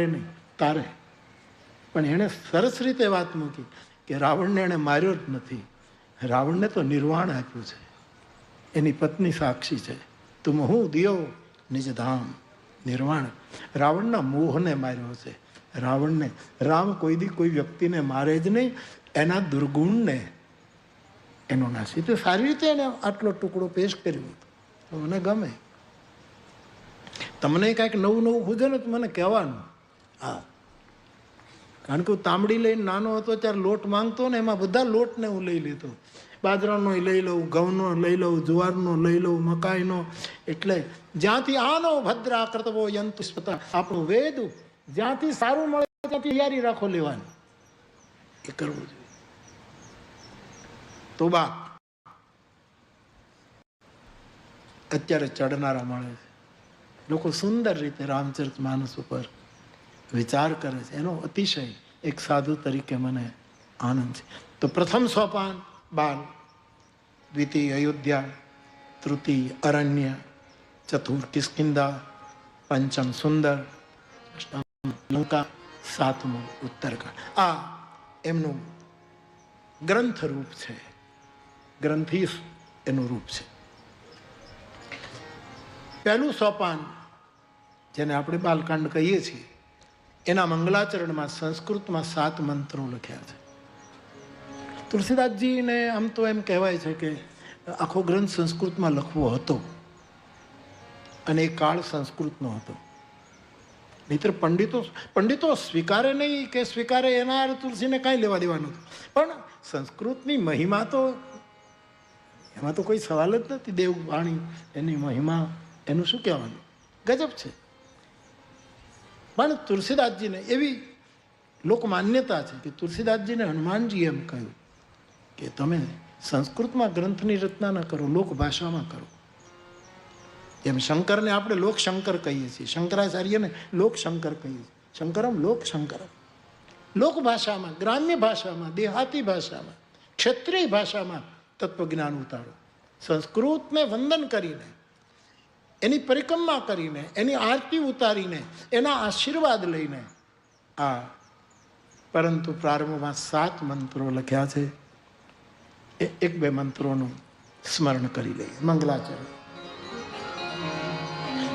નહીં, તારે. પણ એણે સરસ રીતે વાત મૂકી કે રાવણને એણે માર્યો જ નથી, રાવણને તો નિર્વાણ આપ્યું છે, એની પત્ની સાક્ષી છે. તુમ હું દિયો નિજ ધામ નિર્વાણ. રાવણના મોહને માર્યો છે. રાવણને, રામ કોઈ દી કોઈ વ્યક્તિને મારે જ નહીં, એના દુર્ગુણને એનો નાશ. તો સારી રીતે એને આટલો ટુકડો પેશ કર્યો. મને ગમે. તમને કાંઈક નવું નવું ખુદે ને તો મને કહેવાનું. હા, કારણ કે હું તાંબડી લઈને નાનો હતો ત્યારે લોટ માંગતો ને, એમાં બધા લોટને હું લઈ લેતો. બાજરાનો લઈ લઉં, ઘઉંનો લઈ લઉં, જુવારનો લઈ લઉં, મકાઈનો. એટલે જ્યાંથી આનો ભદ્રા કર્તવો યંતુ સ્પતા, આપણું વેદ જ્યાંથી સારું મળે ત્યાંથી તૈયારી રાખો લેવાની. એ કરવું જોઈએ. તો બા અત્યારે ચડનારા મળે છે. લોકો સુંદર રીતે રામચરિત માનસ ઉપર વિચાર કરે છે. એનો અતિશય એક સાધુ તરીકે મને આનંદ છે. તો પ્રથમ સોપાન બાલ, દ્વિતીય અયોધ્યા, તૃતીય અરણ્ય, ચતુર્થ કિષ્કિંધા, પંચમ સુંદર, અષ્ટમ લંકા, સાતમું ઉત્તરકાંડ. આ એમનું ગ્રંથ રૂપ છે, ગ્રંથિસ એનું રૂપ છે. પહેલું સોપાન જેને આપણે બાલકાંડ કહીએ છીએ, એના મંગલાચરણમાં સંસ્કૃતમાં 7 મંત્રો લખ્યા છે. તુલસીદાસજીને આમ તો એમ કહેવાય છે કે આખો ગ્રંથ સંસ્કૃતમાં લખવો હતો, અને એ કાળ સંસ્કૃતનો હતો. નહીતર પંડિતો સ્વીકારે નહીં કે સ્વીકારે, એના તુલસીને કાંઈ લેવા દેવાનું હતું. પણ સંસ્કૃતની મહિમા તો એમાં તો કોઈ સવાલ જ નથી. દેવવાણી એની મહિમા, એનું શું કહેવાનું, ગજબ છે. પણ તુલસીદાસજીને એવી લોકમાન્યતા છે કે તુલસીદાસજીને હનુમાનજી એમ કહ્યું કે તમે સંસ્કૃતમાં ગ્રંથની રચના ન કરો, લોકભાષામાં કરો. એમ શંકરને આપણે લોકશંકર કહીએ છીએ, શંકરાચાર્યને લોકશંકર કહીએ છીએ. શંકરમ લોકશંકરમ. લોકભાષામાં, ગ્રામ્ય ભાષામાં, દેહાતી ભાષામાં, ક્ષત્રિય ભાષામાં તત્વજ્ઞાન ઉતારો. સંસ્કૃતને વંદન કરીને, એની પરિક્રમા કરીને, એની આરતી ઉતારીને, એના આશીર્વાદ લઈને આ. પરંતુ પ્રારંભમાં 7 મંત્રો લખ્યા છે. એ 1-2 મંત્રોનું સ્મરણ કરી લઈએ. મંગલાચરણ.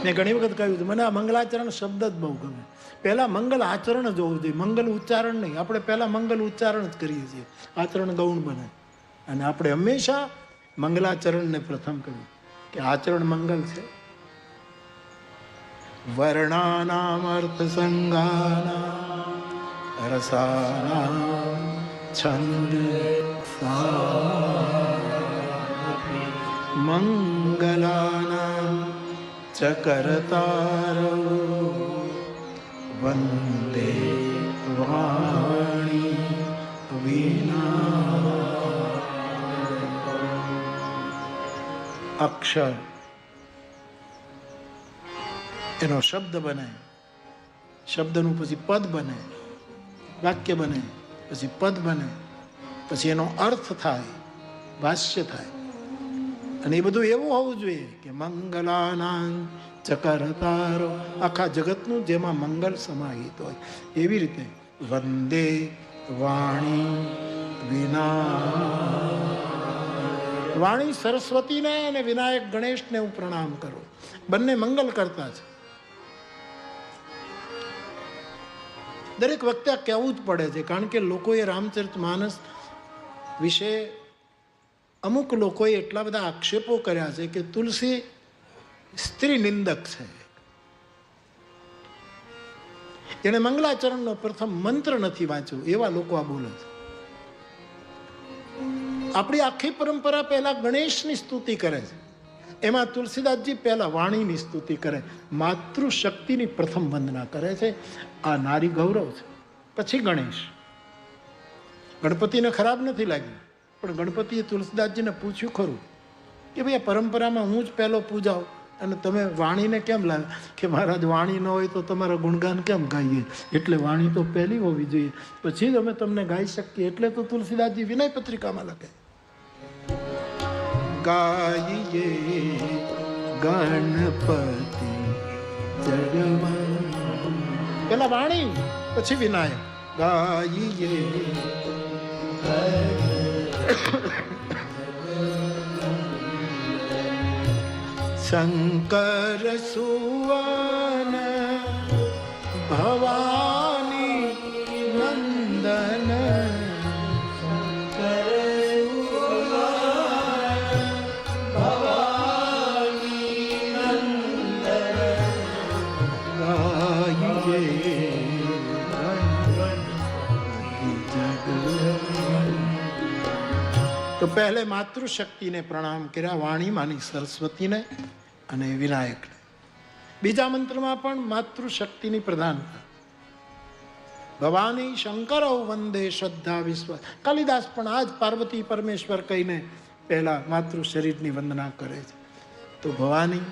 મેં ઘણી વખત કહ્યું હતું, મને આ મંગલાચરણ શબ્દ જ બહુ ગમે. પહેલા મંગલ આચરણ જ હોવું જોઈએ, મંગલ ઉચ્ચારણ નહીં. આપણે પહેલા મંગલ ઉચ્ચારણ જ કરીએ છીએ, આચરણ ગૌણ બને. અને આપણે હંમેશા મંગલાચરણને પ્રથમ કહ્યું કે આચરણ મંગલ છે. વર્ણાનામ અર્થ સંગાનામ રસાનામ છંદ મંગલાનામ ચકરતારો વંદે વાણી વિના. અક્ષર એનો શબ્દ બને, શબ્દનું પછી પદ બને, વાક્ય બને, પછી પદ બને, પછી એનો અર્થ થાય, ભાષ્ય થાય. અને એ બધું એવું હોવું જોઈએ કે મંગલાનાં ચકરતારો, આખા જગતનું જેમાં મંગલ સમાહિત હોય એવી રીતે. વંદે વાણી વિના. વાણી સરસ્વતીને અને વિનાયક ગણેશને હું પ્રણામ કરું. બંને મંગલ કરતા છે. દરેક વખતે આ કહેવું જ પડે છે, કારણ કે લોકોએ રામચરિત માનસ વિશે અમુક લોકોએ એટલા બધા આક્ષેપો કર્યા છે કે તુલસી સ્ત્રી નિંદક છે. એને મંગલાચરણનો પ્રથમ મંત્ર નથી વાંચ્યો, એવા લોકો આ બોલે છે. આપણી આખી પરંપરા પહેલા ગણેશની સ્તુતિ કરે છે, એમાં તુલસીદાસજી પહેલા વાણીની સ્તુતિ કરે, માતૃશક્તિની પ્રથમ વંદના કરે છે. આ નારી ગૌરવ છે. પછી ગણેશ. ગણપતિને ખરાબ નથી લાગ્યું, પણ ગણપતિએ તુલસીદાસજીને પૂછ્યું ખરું કે ભાઈ આ પરંપરામાં હું જ પહેલો પૂજાવ અને તમે વાણીને કેમ લાવ્યા? કે મહારાજ વાણી ન હોય તો તમારા ગુણગાન કેમ ગાઈએ? એટલે વાણી તો પહેલી હોવી જોઈએ, પછી જ અમે તમને ગાઈ શકીએ. એટલે તો તુલસીદાસજી વિનય પત્રિકામાં લખે, ગાઈએ ગણપતિ જગવંદન પેલા વાણી, પછી વિનાયક. ગાઈએ શંકર સુવન ભવાની નંદન, તો પહેલે માતૃશક્તિને પ્રણામ કર્યા, વાણી માની સરસ્વતીને અને વિનાયકને. બીજા મંત્રમાં પણ માતૃશક્તિની પ્રધાનતા. ભવાની શંકરો વંદે શ્રદ્ધા વિશ્વાસ. કાલિદાસ પણ આજ પાર્વતી પરમેશ્વર કહીને પહેલા માતૃ શરીરની વંદના કરે છે. તો ભવાની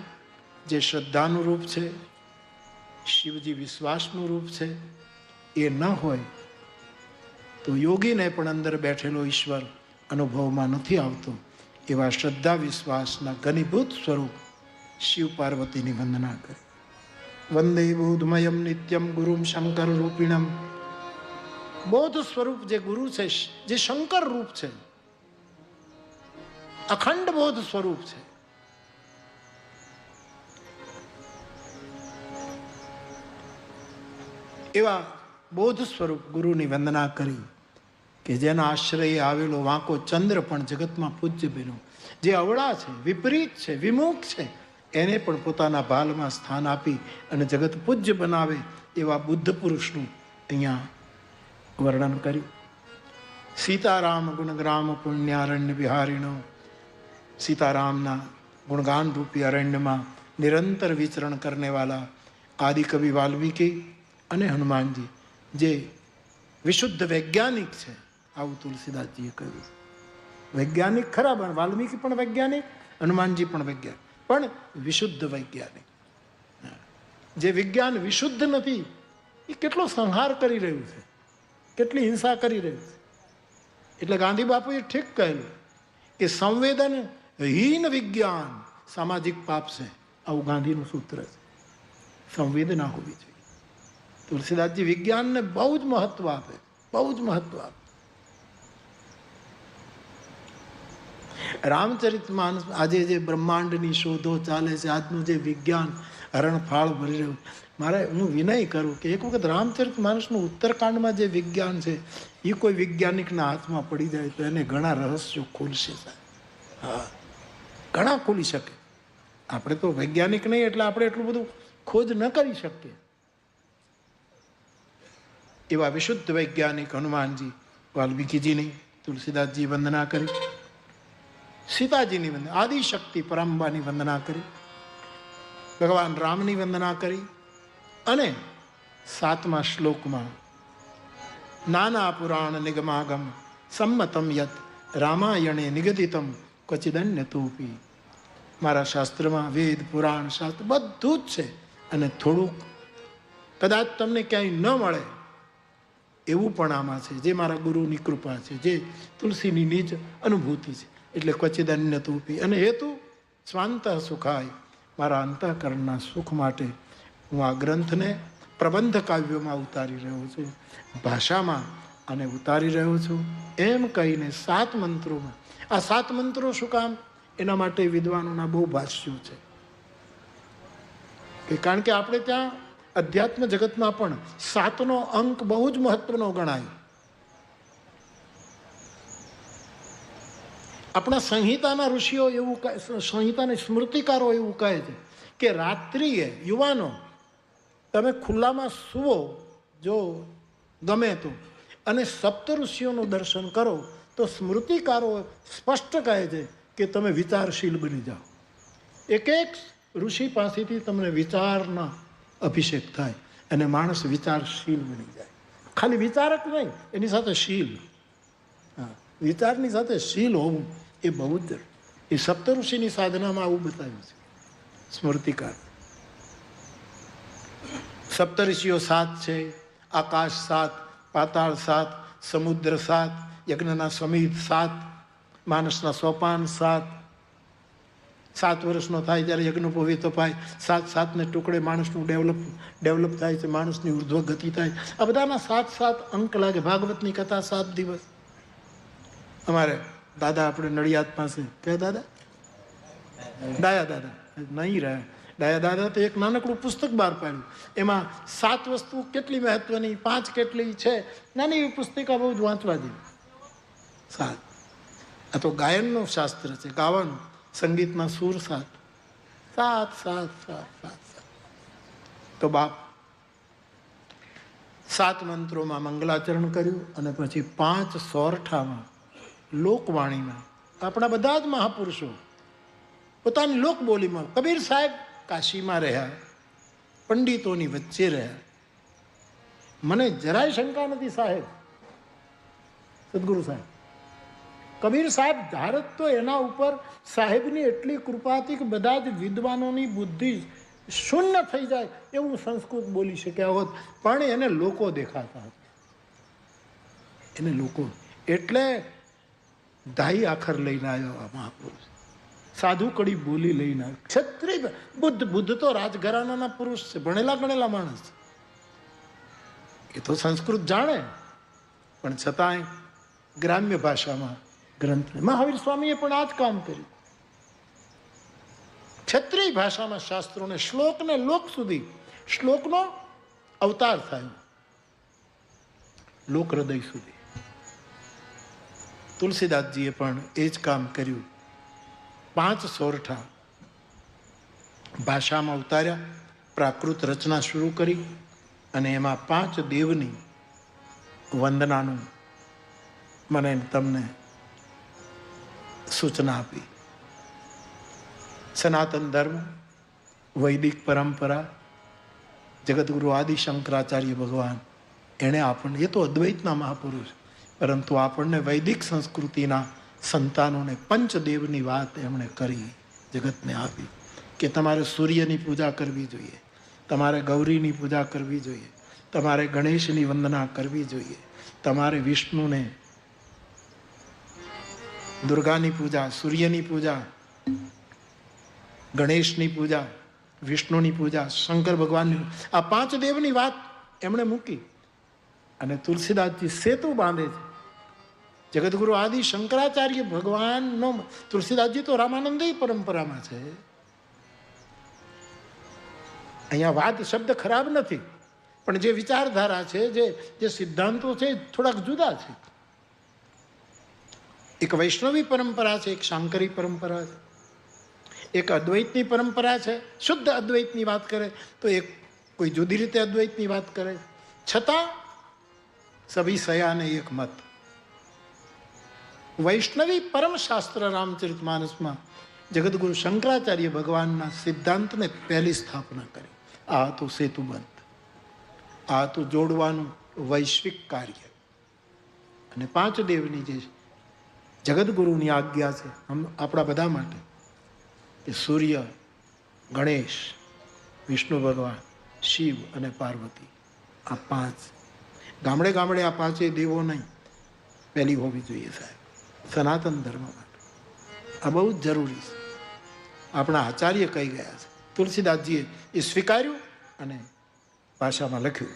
જે શ્રદ્ધાનું રૂપ છે, શિવજી વિશ્વાસનું રૂપ છે, એ ન હોય તો યોગીને પણ અંદર બેઠેલો ઈશ્વર અનુભવમાં નથી આવતો. એવા શ્રદ્ધા વિશ્વાસના ઘનીભૂત સ્વરૂપ શિવ પાર્વતીની વંદના કરે. વંદે બોધમયમ નિત્યમ ગુરુમ શંકર રૂપિણમ. બોધ સ્વરૂપ જે ગુરુ છે, જે શંકર રૂપ છે, અખંડ બોધ સ્વરૂપ છે, એવા બોધ સ્વરૂપ ગુરુની વંદના કરી કે જેના આશ્રયે આવેલો વાંકો ચંદ્ર પણ જગતમાં પૂજ્ય બન્યો. જે અવળા છે, વિપરીત છે, વિમુખ છે, એને પણ પોતાના ભાલમાં સ્થાન આપી અને જગત પૂજ્ય બનાવે એવા બુદ્ધ પુરુષનું અહીંયા વર્ણન કર્યું. સીતારામ ગુણગ્રામ પુણ્યારણ્ય વિહારીણો. સીતારામના ગુણગાન રૂપી અરણ્યમાં નિરંતર વિચરણ કરને વાલા આદિકવિ વાલ્મીકી અને હનુમાનજી જે વિશુદ્ધ વૈજ્ઞાનિક છે, આવું તુલસીદાસજીએ કહ્યું. વૈજ્ઞાનિક ખરા, પણ વાલ્મીકી પણ વૈજ્ઞાનિક, હનુમાનજી પણ વૈજ્ઞાનિક, પણ વિશુદ્ધ વૈજ્ઞાનિક. જે વિજ્ઞાન વિશુદ્ધ નથી એ કેટલો સંહાર કરી રહ્યું છે, કેટલી હિંસા કરી રહ્યું છે. એટલે ગાંધી બાપુએ ઠીક કહેલું કે સંવેદનહીન વિજ્ઞાન સામાજિક પાપ છે. આવું ગાંધીનું સૂત્ર છે. સંવેદના હોવી જોઈએ. તુલસીદાસજી વિજ્ઞાનને બહુ જ મહત્વ આપે, બહુ જ મહત્વ આપે. રામચરિત માનસ આજે જે બ્રહ્માંડની શોધો ચાલે છે, આજનું જે વિજ્ઞાન હરણફાળ ભરી રહ્યું, મારે હું વિનય કરું કે એક વખત રામચરિત માનસનું ઉત્તરકાંડમાં જે વિજ્ઞાન છે એ કોઈ વૈજ્ઞાનિકના હાથમાં પડી જાય તો એને ઘણા રહસ્યો ખુલશે. હા, ઘણા ખુલી શકે. આપણે તો વૈજ્ઞાનિક નહીં એટલે આપણે એટલું બધું ખોજ ન કરી શકીએ. એવા વિશુદ્ધ વૈજ્ઞાનિક હનુમાનજી, વાલ્મીકીજીની તુલસીદાસજી વંદના કરી. સીતાજીની વંદના, આદિશક્તિ પરાંબાની વંદના કરી. ભગવાન રામની વંદના કરી. અને 7મા શ્લોકમાં નાના પુરાણ નિગમાગમ સંમતમ યત રામાયણે નિગદિતમ ક્વચિદન્ય તોપી. મારા શાસ્ત્રમાં વેદ પુરાણ શાસ્ત્ર બધું જ છે, અને થોડુંક કદાચ તમને ક્યાંય ન મળે એવું પણ આમાં છે, જે મારા ગુરુની કૃપા છે, જે તુલસીની નિજ અનુભૂતિ છે. એટલે ક્વચિદન્ય તોપી. અને હેતુ સ્વાંત સુખાય, મારા અંતઃકરણના સુખ માટે હું આ ગ્રંથને પ્રબંધ કાવ્યોમાં ઉતારી રહ્યો છું, ભાષામાં અને ઉતારી રહ્યો છું. એમ કહીને 7 મંત્રોમાં, આ 7 મંત્રો શું કામ? એના માટે વિદ્વાનોના બહુ ભાષ્યો છે. કારણ કે આપણે ત્યાં અધ્યાત્મ જગતમાં પણ 7નો અંક બહુ જ મહત્વનો ગણાય. આપણા સંહિતાના ઋષિઓ એવું કહે, સંહિતાના સ્મૃતિકારો એવું કહે છે કે રાત્રિએ યુવાનો તમે ખુલ્લામાં સુવો જો ગમે તો, અને સપ્ત ઋષિઓનું દર્શન કરો તો સ્મૃતિકારો સ્પષ્ટ કહે છે કે તમે વિચારશીલ બની જાઓ. એક એક ઋષિ પાસેથી તમને વિચારના અભિષેક થાય અને માણસ વિચારશીલ બની જાય. ખાલી વિચારક નહીં, એની સાથે શીલ. હા, વિચારની સાથે શીલ હોવું એ બહુ જ, એ સપ્તઋષિની સાધનામાં આવું બતાવ્યું છે સ્મૃતિકાર. સપ્તઋષિઓ 7 છે. આકાશ 7, પાતાળ 7, સમુદ્ર 7, યજ્ઞના સમિત 7, માનસના સોપાન 7, 7 વર્ષનો થાય ત્યારે યજ્ઞોપવીત અપાય, 7 ટુકડે માણસનું ડેવલપ થાય છે, માણસની ઉર્ધ્વ ગતિ થાય. આ બધાના 7 અંક લાગે. ભાગવતની કથા 7 દિવસ. અમારે દાદા આપણે નડિયાદ પાસે, કયા દાદા? ડાયા દાદા નહીં રહ્યા. ડાયા દાદા તો એક નાનકડું પુસ્તક બહાર પાડ્યું, એમાં 7 વસ્તુ કેટલી મહત્વની, 5 કેટલી છે, નાની એવી પુસ્તિકા, બહુ જ વાંચવા જેવી. 7 આ તો ગાયનનું શાસ્ત્ર છે, ગાવાનું, સંગીતના સૂર 7. તો બાપ 7 મંત્રોમાં મંગલાચરણ કર્યું અને પછી 5 સોરઠામાં લોકવાણીમાં આપણા બધા જ મહાપુરુષો પોતાની લોકબોલીમાં. કબીર સાહેબ કાશીમાં રહ્યા, પંડિતોની વચ્ચે રહ્યા. મને જરાય શંકા નથી સાહેબ, સદગુરુ સાહેબ, કબીર સાહેબ ધારત તો એના ઉપર સાહેબની એટલી કૃપાથી કે બધા જ વિદ્વાનોની બુદ્ધિ શૂન્ય થઈ જાય એવું સંસ્કૃત બોલી શક્યા હોત, પણ એને લોકો દેખાતા હતા. એને લોકો એટલે ધાઈ આખર લઈને આવ્યો આ મહાપુરુષ, સાધુ કડી બોલી લઈને આવ્યો. ક્ષત્રિય બુદ્ધ તો રાજઘરાનાના પુરુષ છે, ભણેલા ગણેલા માણસ. એ તો સંસ્કૃત જાણે, પણ છતાંય ગ્રામ્ય ભાષામાં ગ્રંથ. મહાવીર સ્વામીએ પણ આ જ કામ કર્યું. ક્ષત્રિય ભાષામાં શાસ્ત્રોને, શ્લોકને લોક સુધી, શ્લોકનો અવતાર થયો લોક હૃદય સુધી. તુલસીદાસજીએ પણ એ જ કામ કર્યું. 5 સોરઠા ભાષામાં ઉતાર્યા, પ્રાકૃત રચના શરૂ કરી અને એમાં 5 દેવની વંદનાનું મને તમને સૂચના આપી. સનાતન ધર્મ, વૈદિક પરંપરા, જગતગુરુ આદિ શંકરાચાર્ય ભગવાન, એણે આપણને, એ તો અદ્વૈતના મહાપુરુષ, પરંતુ આપણને વૈદિક સંસ્કૃતિના સંતાનોને પંચદેવની વાત એમણે કરી, જગતને આપી કે તમારે સૂર્યની પૂજા કરવી જોઈએ, તમારે ગૌરીની પૂજા કરવી જોઈએ, તમારે ગણેશની વંદના કરવી જોઈએ, તમારે વિષ્ણુને, દુર્ગાની પૂજા, સૂર્યની પૂજા, ગણેશની પૂજા, વિષ્ણુની પૂજા, શંકર ભગવાનની, આ 5 દેવની વાત એમણે મૂકી. અને તુલસીદાસજી સેતુ બાંધે છે. જગતગુરુ આદિ શંકરાચાર્ય ભગવાનનો, તુલસીદાસજી તો રામાનંદી પરંપરામાં છે. અહીંયા વાત શબ્દ ખરાબ નથી, પણ જે વિચારધારા છે, જે સિદ્ધાંતો છે, થોડાક જુદા છે. એક વૈષ્ણવી પરંપરા છે, એક શાંકરી પરંપરા છે, એક અદ્વૈતની પરંપરા છે. શુદ્ધ અદ્વૈતની વાત કરે તો એક કોઈ જુદી રીતે અદ્વૈતની વાત કરે, છતાં સભી સયાને એક મત. વૈષ્ણવી પરમશાસ્ત્ર રામચરિતમાનસમાં જગતગુરુ શંકરાચાર્ય ભગવાનના સિદ્ધાંતને પહેલી સ્થાપના કરી. આ હતું સેતુબંધ, આ હતું જોડવાનું વૈશ્વિક કાર્ય. અને 5 દેવની જે જગતગુરુની આજ્ઞા છે આપણા બધા માટે, કે સૂર્ય, ગણેશ, વિષ્ણુ ભગવાન, શિવ અને પાર્વતી, આ 5 ગામડે ગામડે આ 5 દેવો નહીં, પહેલી હોવી જોઈએ સાહેબ, સનાતન ધર્મ માટે. આ બહુ જ જરૂરી છે. આપણા આચાર્ય કહી ગયા છે. તુલસીદાસજીએ એ સ્વીકાર્યું અને ભાષામાં લખ્યું.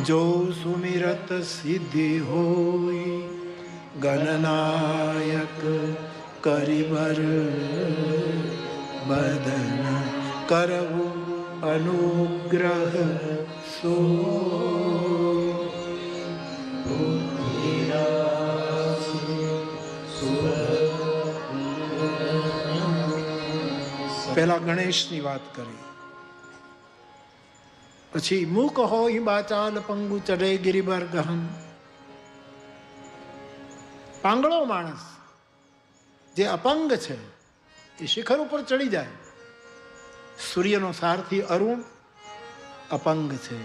જો સુમિરત સિદ્ધિ હોય, ગણનાયક કરિબર બદન કરવું અનુગ્રહ સો. પહેલા ગણેશની વાત કરી, પછી મૂક હોય બાચાલ પંગુ ચડે ગિરિબર ગહન. પાંગળો માણસ જે અપંગ છે એ શિખર ઉપર ચડી જાય. સૂર્યનો સારથી અરુણ અપંગ છે,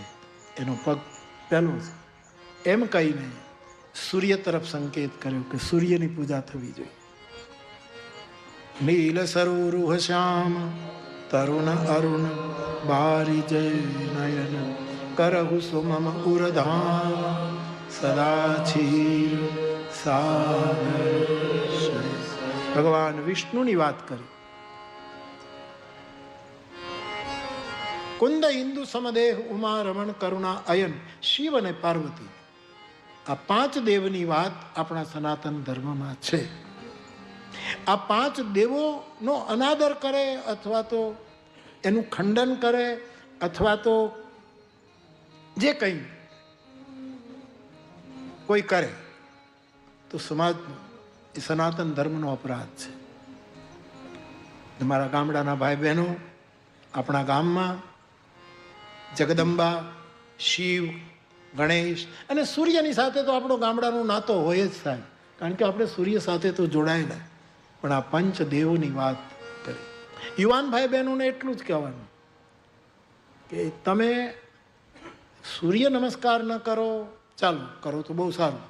એનો પગ પહેલો છે, એમ કહીને સૂર્ય તરફ સંકેત કર્યો કે સૂર્યની પૂજા થવી જોઈએ. નીલ સરોરુહ શ્યામ તરુણ અરુણ બારી જય નયન કરહુ સુમમ ઉરધામ સદા છીર સાગર ભગવાન વિષ્ણુની વાત કરી. કુંદ ઇન્દુ સમદેહ ઉમા રમણ કરુણા અયન શિવ અને પાર્વતી, આ 5 દેવની વાત આપણા સનાતન ધર્મમાં છે. આ 5 દેવોનો અનાદર કરે અથવા તો એનું ખંડન કરે અથવા તો જે કંઈ કોઈ કરે તો સમાજનો એ સનાતન ધર્મનો અપરાધ છે. મારા ગામડાના ભાઈ બહેનો, આપણા ગામમાં જગદંબા, શિવ, ગણેશ અને સૂર્યની સાથે તો આપણો ગામડાનો નાતો હોય જ થાય, કારણ કે આપણે સૂર્ય સાથે તો જોડાયેલા. પણ આ 5 દેવોની વાત કરી. યુવાન ભાઈ બહેનોને એટલું જ કહેવાનું કે તમે સૂર્ય નમસ્કાર ન કરો, ચાલો કરો તો બહુ સારું.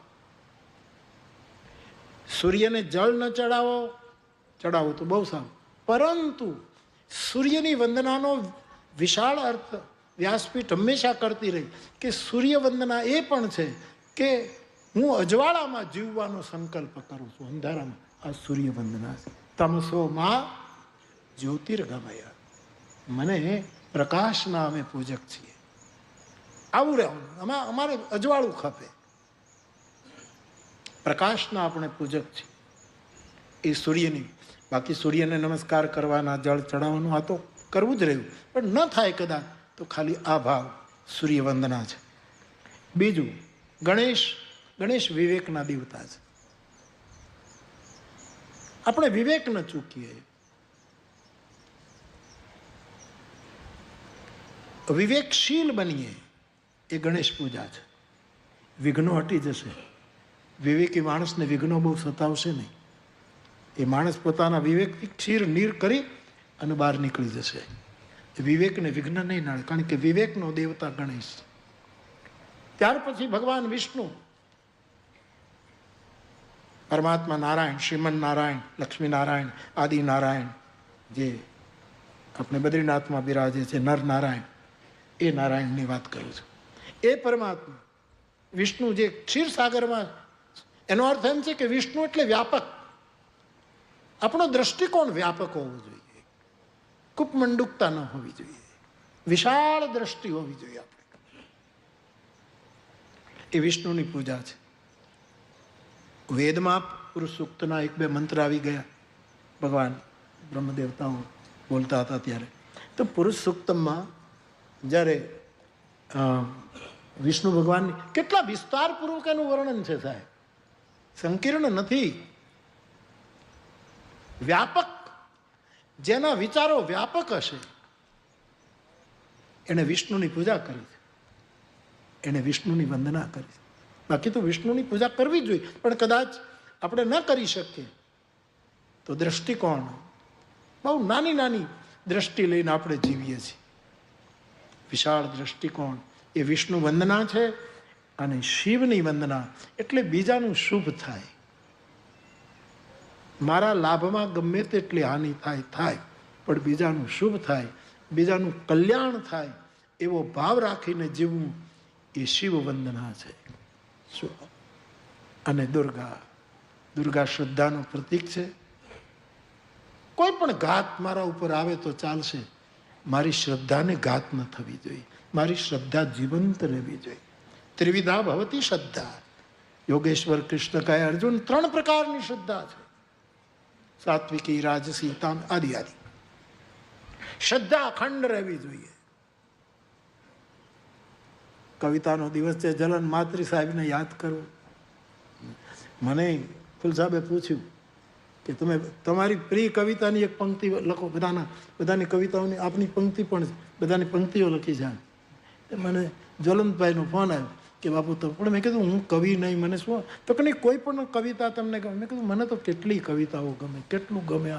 સૂર્યને જળ ન ચડાવો તો બહુ સારું. પરંતુ સૂર્યની વંદનાનો વિશાળ અર્થ વ્યાસપીઠ હંમેશા કરતી રહી કે સૂર્ય વંદના એ પણ છે કે હું અજવાળામાં જીવવાનો સંકલ્પ કરું છું. અંધારામાં આ સૂર્ય વંદના છે. તમસો માં જ્યોતિર્ગમય, મને પ્રકાશના અમે પૂજક છીએ. આવું રહેવાનું, અમારે અજવાળું ખપે. પ્રકાશના આપણે પૂજક છીએ એ સૂર્યની. બાકી સૂર્યને નમસ્કાર કરવાના, જળ ચડાવવાનું આ તો કરવું જ રહ્યું. પણ ન થાય કદાચ તો ખાલી આ ભાવ સૂર્ય વંદના છે. બીજું, ગણેશ વિવેકના દેવતા છે. આપણે વિવેક ન ચૂકીએ. વિવેકશીલ બનીએ એ ગણેશ પૂજા છે. વિઘ્નો હટી જશે. વિવેકી માણસને વિઘ્નો બહુ સતાવશે નહીં. એ માણસ પોતાના વિવેકથી ક્ષીર નીર કરી અને બહાર નીકળી જશે. વિવેકને વિઘ્ન નહીં નડે, કારણ કે વિવેકનો દેવતા ગણેશ. ત્યાર પછી ભગવાન વિષ્ણુ, પરમાત્મા નારાયણ, શ્રીમન નારાયણ, લક્ષ્મી નારાયણ, આદિ નારાયણ, જે આપણે બદ્રીનાથમાં બિરાજે છે, નર નારાયણ, એ નારાયણની વાત કરું છું. એ પરમાત્મા વિષ્ણુ જે ક્ષીરસાગરમાં, એનો અર્થ એમ છે કે વિષ્ણુ એટલે વ્યાપક. આપણો દ્રષ્ટિકોણ વ્યાપક હોવો જોઈએ, કૂપમંડુકતા ન હોવી જોઈએ, વિશાળ દ્રષ્ટિ હોવી જોઈએ આપણે. એ વિષ્ણુની પૂજા છે. વેદમાં પુરુષ સૂક્તના 1-2 મંત્ર આવી ગયા. ભગવાન બ્રહ્મદેવતાઓ બોલતા હતા ત્યારે તો પુરુષ સૂક્તમાં જ્યારે વિષ્ણુ ભગવાનની કેટલા વિસ્તારપૂર્વક એનું વર્ણન છે સાહેબ. સંકીર્ણ નથી, વ્યાપક. જેના વિચારો વ્યાપક હશે એને વિષ્ણુની પૂજા કરી છે, એને વિષ્ણુની વંદના કરી છે. બાકી તો વિષ્ણુની પૂજા કરવી જોઈએ, પણ કદાચ આપણે ન કરી શકીએ તો દ્રષ્ટિકોણ, બહુ નાની દ્રષ્ટિ લઈને આપણે જીવીએ છીએ. વિશાળ દ્રષ્ટિકોણ એ વિષ્ણુ વંદના છે. અને શિવની વંદના એટલે બીજાનું શુભ થાય. મારા લાભમાં ગમે તેટલી હાનિ થાય, પણ બીજાનું શુભ થાય, બીજાનું કલ્યાણ થાય એવો ભાવ રાખીને જીવવું એ શિવ વંદના છે. અને દુર્ગા શ્રદ્ધાનું પ્રતીક છે. કોઈ પણ ઘાત મારા ઉપર આવે તો ચાલશે, મારી શ્રદ્ધાને ઘાત ન થવી જોઈએ. મારી શ્રદ્ધા જીવંત રહેવી જોઈએ. ત્રિવિધા ભવતી શ્રદ્ધા. યોગેશ્વર કૃષ્ણ કહે, અર્જુન 3 પ્રકારની શ્રદ્ધા છે: સાત્વિકી, રાજસી, તામ આદિ. શ્રદ્ધા અખંડ રહેવી જોઈએ. કવિતાનો દિવસ છે, જલન માત્રી સાહેબને યાદ કરવું. મને ફૂલ સાહેબે પૂછ્યું કે તમે તમારી પ્રિય કવિતાની એક પંક્તિ લખો. બધાની કવિતાઓની આપની પંક્તિ પણ બધાની પંક્તિઓ લખી છે. મને જ્વલંતભાઈનો ફોન આવ્યો કે બાપુ તો, પણ મેં કીધું હું કવિ નહીં, મને શું તો કે નહીં, કોઈ પણ કવિતા તમને ગમે. મેં કીધું મને તો કેટલી કવિતાઓ ગમે, કેટલું ગમે,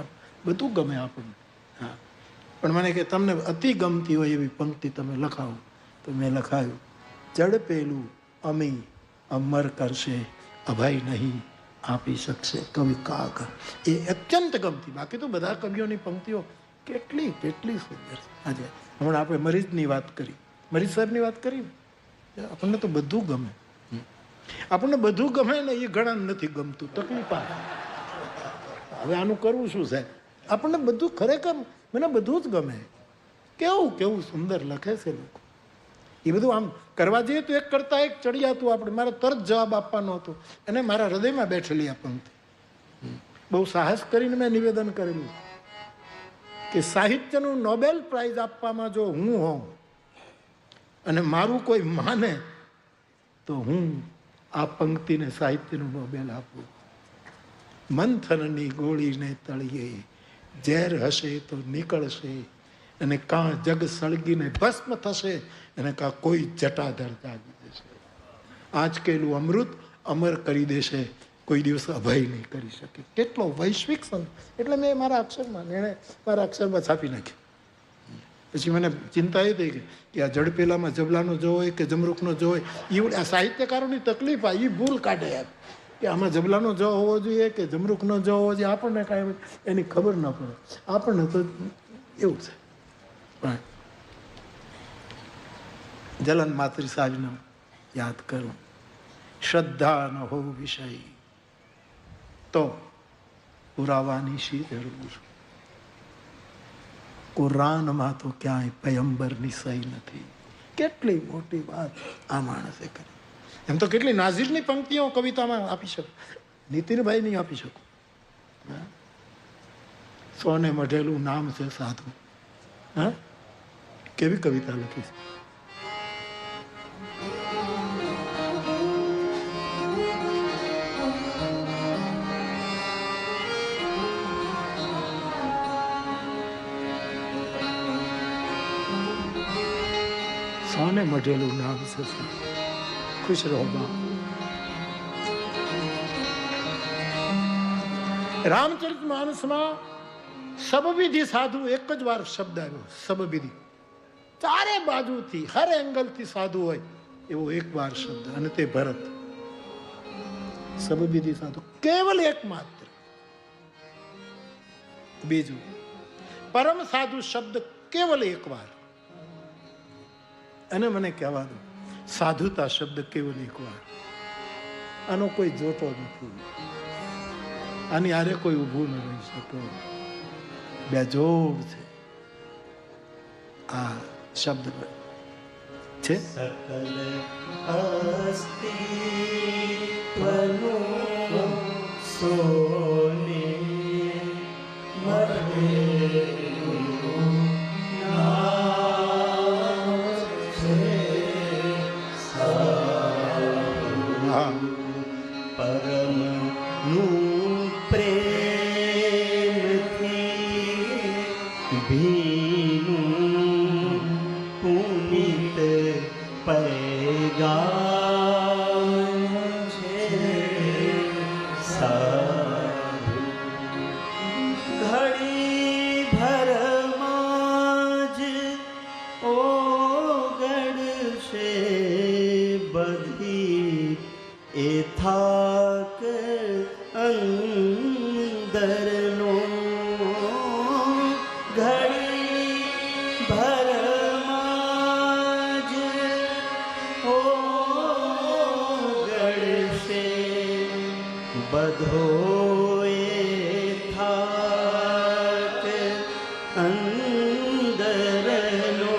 બધું ગમે આપણને. હા, પણ મને કે તમને અતિ ગમતી હોય એવી પંક્તિ તમે લખાવો. તો મેં લખાયું: જડ પેલું અમી અમર કરશે, અભય નહીં આપી શકશે કવિ કાગ. એ અત્યંત ગમતી. બાકી તો બધા કવિઓની પંક્તિઓ કેટલી સુંદર છે. આજે હમણાં આપણે મરીઝની વાત કરી, મરીઝ સાહેબની વાત કરી. આપણને તો બધું ગમે. આપણને બધું ગમે ને એ ઘણા નથી ગમતું. તકલીફ આવે. હવે આનું કરવું શું છે? આપણને બધું ખરેખર મને બધું જ ગમે. કેવું કેવું સુંદર લખે છે લોકો. એ બધું આમ કરવા જઈએ તો એક કરતાં એક ચડિયાતું આપણે મારે તરત જવાબ આપવાનો હતો અને મારા હૃદયમાં બેઠેલી આ પંક્તિ. બહુ સાહસ કરીને મેં નિવેદન કરેલું કે સાહિત્યનું નોબેલ પ્રાઇઝ આપવામાં જો હું હોઉં અને મારું કોઈ માને તો હું આ પંક્તિને સાહિત્યનું નોબેલ આપું. મંથનની ગોળીને તળિયે ઝેર હશે તો નીકળશે, અને કાં જગ સળગીને ભસ્મ થશે, અને કાં કોઈ જટાધર જાગી દેશે. આંચકેલું અમૃત અમર કરી દેશે, કોઈ દિવસ અભય નહીં કરી શકે. કેટલો વૈશ્વિક સંત! એટલે મેં મારા અક્ષરમાં એણે મારા અક્ષરમાં છાપી નાખ્યું. પછી મને ચિંતા એ થઈ કે આ જડપેલામાં જબલાનો જો હોય કે જમરૂખનો જો હોય, એ આ સાહિત્યકારોની તકલીફ આ એ ભૂલ કાઢે યાર કે આમાં જબલાનો જો હોવો જોઈએ કે જમરૂખનો જો હોવો જોઈએ. આપણને કાંઈ એની ખબર ન પડે. આપણને તો એવું છે. પણ જલન માતૃ સાજનો યાદ કરું, શ્રદ્ધા ન હોવું વિષય તો પુરાવાની શી જરૂર. કુરાનમાં તો ક્યાંય પયંબરની સહી નથી. કેટલી મોટી વાત આ માણસે કરી. એમ તો કેટલી નાઝીરની પંક્તિઓ કવિતામાં આપી શકું, નીતિનભાઈ નહીં આપી શકું. સોને મઢેલું નામ છે સાધુ. હા, કેવી કવિતા લખી છે. સોને મઢેલું નામ છે. ખુશ રહો બા. રામચરિત માનસમાં સબવિધિ સાધુ એક જ વાર શબ્દ આવ્યો. સબવિધિ ચારે બાજુથી હર એંગલથી સાધુ હોય એવો એક વાર શબ્દ, અને તે ભરત. સબવિધિ સાધુ કેવલ એકમાત્ર. બીજું પરમ સાધુ શબ્દ કેવલ એક વાર. અને મને કહેવા દો, સાધુતા શબ્દ કેવલ એક વાર. આનો કોઈ જોતો નથી. આની આરે કોઈ ઊભું ન રહી શકે. બેજોડ છે આ શબ્દ છે. સકલ અસ્તિત્વનું સોને મઢેલું નામ છે સાધુ. પરમનું પ્રેમથી ભીનું પુનિત પૈગામ છે સાધુ. ઘડી ભરમાં જ ઓગળશે બધી એ થાક અંદરનો. ઘડી ભરમાં જ ઓગળશે બધો એ થાક અંદરનો.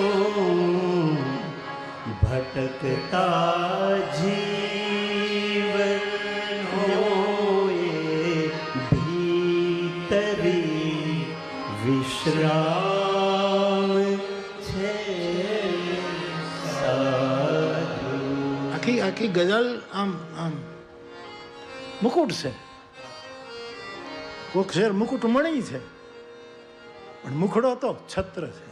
ભટકતા જીવનો એ ભીતરી વિશ્રામ છે સાધુ. આખી આખી ગઝલ આમ આમ મુકુટ છે. કોક શેર મુકુટ મણી છે, પણ મુખડો તો છત્ર છે.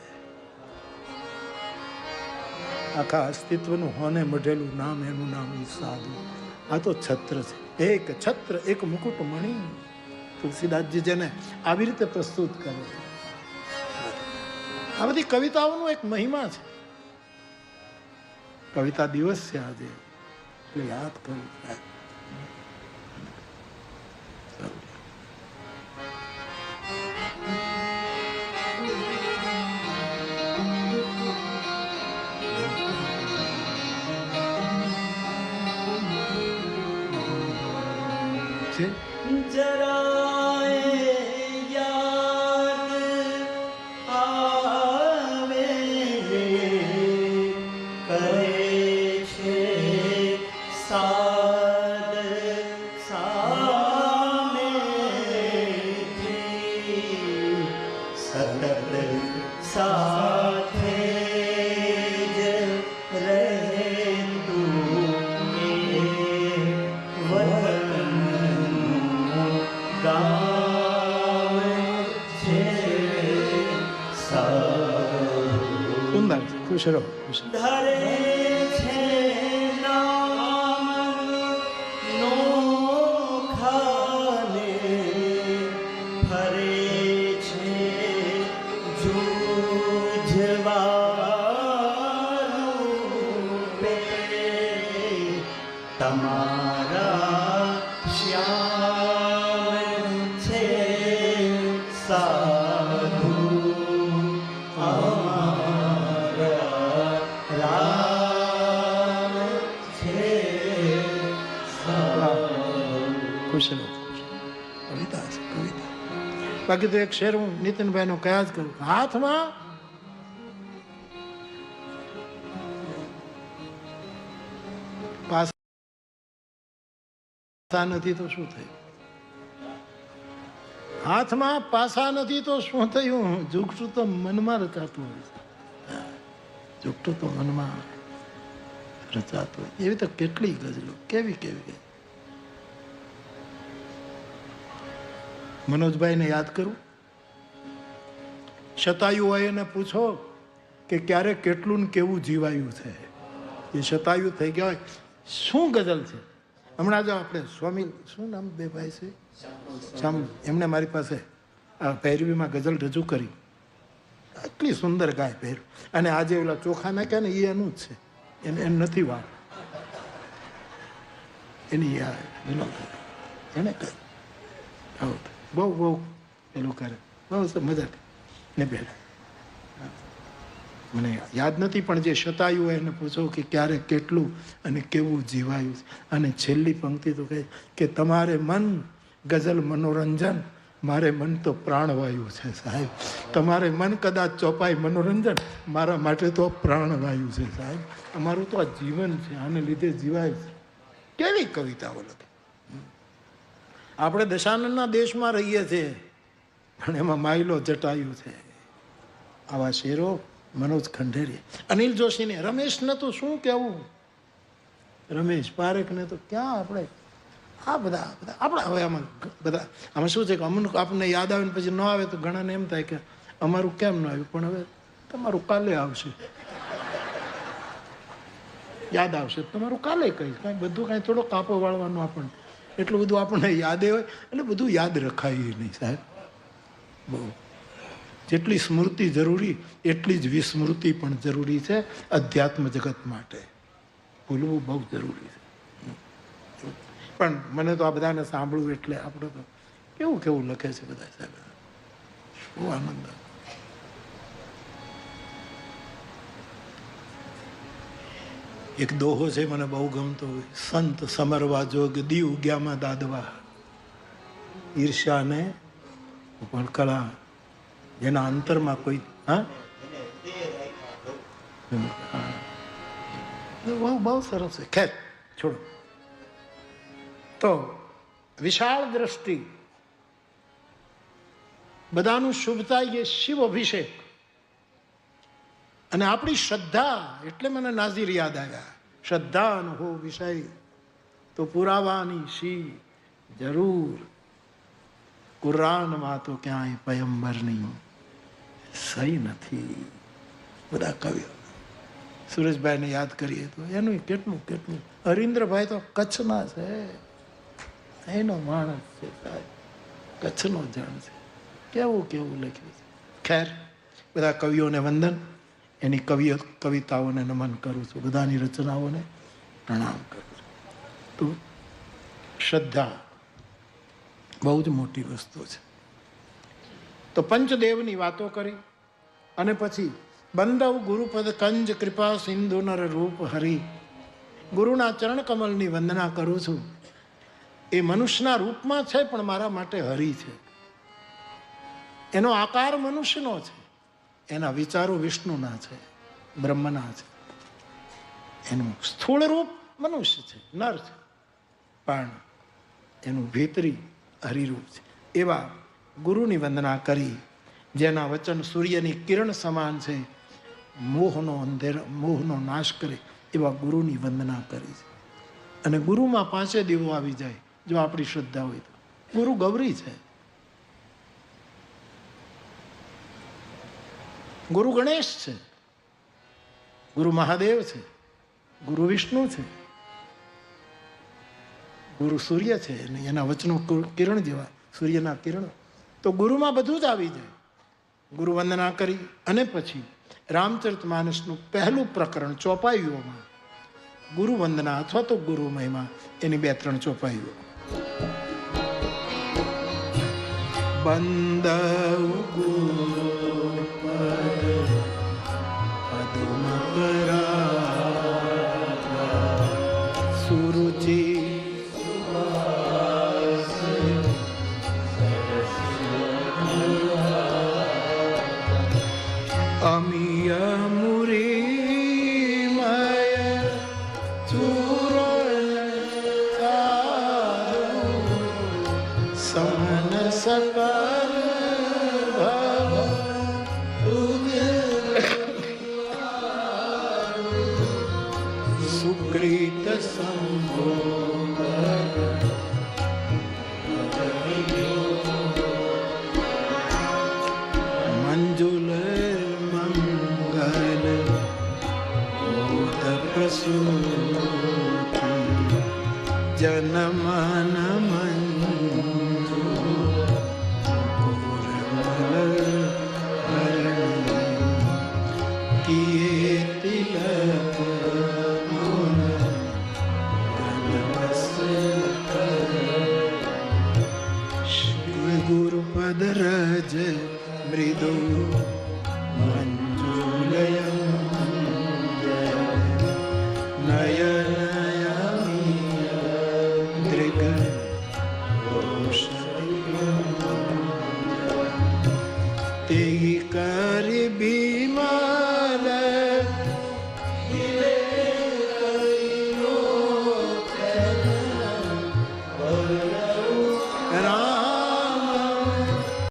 આખા અસ્તિત્વનું હોને મઢેલું નામ, એનું નામ સાધુ. આ તો છત્ર છે. એક છત્ર, એક મુકુટ મણી. તુલસીદાસજી જેને આવી રીતે પ્રસ્તુત કરે છે. આ બધી કવિતાઓનો એક મહિમા છે. કવિતા દિવસ છે આજે, એટલે યાદ કરું. જરાય સાદ સામેથી સતત સાથે જ રહેતું એ વતનનું ગામ છે સારું. સુંદર છે. ખુશ રહો, ખુશ રહો. ધરે છે નામ નોખાને, ફરે છે જૂજવારૂપે, તમારા શ્યામ છે સાધુ, અમારા રામ છે સાધુ. ખુશ રહો, ખુશ રહો. કવિતા છે, કવિતા. બાકી તો એક શેર હું નીતિનભાઈ નો કયા જ કરું. હાથમાં પાસા નથી તો શું થયું? હાથમાં પાસા નથી તો શું થયું? ઝૂકટું તો મનમાં રચાતું હોય છે. ઝૂકટું તો મનમાં રચાતું હોય. એવી તો કેટલી ગઝલો, કેવી કેવી. મનોજભાઈને યાદ કરું. શતાયુ હોય એને પૂછો કે ક્યારે કેટલું ને કેવું જીવાયું છે. એ શતાયુ થઈ ગયા હોય. શું ગઝલ છે. હમણાં જો આપણે સ્વામી, શું નામ બે ભાઈ છે, શ્યામ, એમને મારી પાસે આ ભૈરવીમાં ગઝલ રજૂ કરી. એટલી સુંદર ગાય ભૈરવ. અને આજે ઓલા ચોખા નાખ્યા ને એ એનું જ છે. એને એમ નથી વાત એની એને કહ્યું બહુ બહુ પેલું કરે, બહુ મજા ને બેન. મને યાદ નથી પણ જે શતાયુ હોય એને પૂછો કે ક્યારે કેટલું અને કેવું જીવાયું છે. અને છેલ્લી પંક્તિ તો કહે કે તમારે મન ગઝલ મનોરંજન, મારે મન તો પ્રાણવાયુ છે સાહેબ. તમારે મન કદાચ ચોપાય મનોરંજન, મારા માટે તો પ્રાણવાયુ છે સાહેબ. અમારું તો આ જીવન છે, આને લીધે જીવાય છે. કેવી કવિતાઓ લખે. આપણે દશાનંદના દેશમાં રહીએ છીએ પણ એમાં માયલો જટાયું છે. આવા શેરો મનોજ ખંડેરી, અનિલ જોશીને, રમેશને તો શું કહેવું. રમેશ પારેખને તો ક્યાં આપણે આ બધા આપણા હવે આમાં બધા આમાં શું છે કે અમુક આપણને યાદ આવે ને પછી ન આવે તો ઘણાને એમ થાય કે અમારું કેમ ન આવ્યું. પણ હવે તમારું કાલે આવશે, યાદ આવશે તમારું કાલે કહીશ. કાંઈ બધું કાંઈ થોડો કાપો વાળવાનું આપણને એટલું બધું આપણને યાદ હોય એટલે બધું યાદ રખાય નહીં સાહેબ. બહુ જેટલી સ્મૃતિ જરૂરી એટલી જ વિસ્મૃતિ પણ જરૂરી છે અધ્યાત્મ જગત માટે. ભૂલવું બહુ જરૂરી છે. પણ મને તો આ બધાને સાંભળવું એટલે આપણે તો કેવું કેવું લખે છે બધા સાહેબ. શું આનંદ. એક દોહો છે મને બહુ ગમતો હોય. સંત સમરવા જોગ દીવ ગ્યામાં દાદવા, ઈર્ષાને પણ કળા જેના અંતરમાં કોઈ બહુ બહુ સરસ છે. ખેર છોડો. તો વિશાળ દ્રષ્ટિ, બધાનું શુભતા એ શિવ અભિષેક અને આપણી શ્રદ્ધા. એટલે મને નાઝીર યાદ આવ્યા. શ્રદ્ધા ન હો વિષય તો પુરાવાની શી જરૂર, કુરાનમાં તો ક્યાંય પયંબરની સહી નથી. બધા કવિઓ સુરેશભાઈને યાદ કરીએ તો એનું કેટલું કેટલું. હરીન્દ્રભાઈ તો કચ્છના છે, એનો માણસ છે સાહેબ, કચ્છનો જણ છે. કેવું કેવું લખ્યું છે. ખેર બધા કવિઓને વંદન, એની કવિતાઓને નમન કરું છું, બધાની રચનાઓને પ્રણામ કરું છું. તો શ્રદ્ધા બહુ જ મોટી વસ્તુ છે. તો પંચદેવની વાતો કરી અને પછી બંદવ ગુરુપદ કંજ કૃપા સિંધુ નર રૂપ હરી. ગુરુના ચરણ કમલની વંદના કરું છું. એ મનુષ્યના રૂપમાં છે પણ મારા માટે હરિ છે. એનો આકાર મનુષ્યનો છે, એના વિચારો વિષ્ણુના છે, બ્રહ્મના છે. એનું સ્થૂળ રૂપ મનુષ્ય છે, નર છે, પણ એનું ભીતરી હરિરૂપ છે. એવા ગુરુની વંદના કરી, જેના વચન સૂર્યની કિરણ સમાન છે, મોહનો નાશ કરે એવા ગુરુની વંદના કરી છે. અને ગુરુમાં 5 દીવો આવી જાય જો આપણી શ્રદ્ધા હોય તો. ગુરુ ગૌરી છે, ગુરુ ગણેશ છે, ગુરુ મહાદેવ છે, ગુરુ વિષ્ણુ છે, ગુરુ સૂર્ય છે, અને એના વચનો કિરણ જેવા સૂર્યના કિરણો. તો ગુરુમાં બધું જ આવી જાય. ગુરુ વંદના કરી અને પછી રામચરિતમાનસનું પહેલું પ્રકરણ ચોપાઈઓમાં ગુરુ વંદના અથવા તો ગુરુ મહિમા એની 2-3 ચોપાઈઓ. બંદવ ગુરુ પદમ સુરુચિ અમિય મુરીમય સમન સકલ સુકૃત સંભો મંજુલ મંગલ ભૂત પ્રસૂતિ જનમન મંજુ પૂર્મલ હરણી કિયે તિલક ગુરુપદ રજ મૃદુ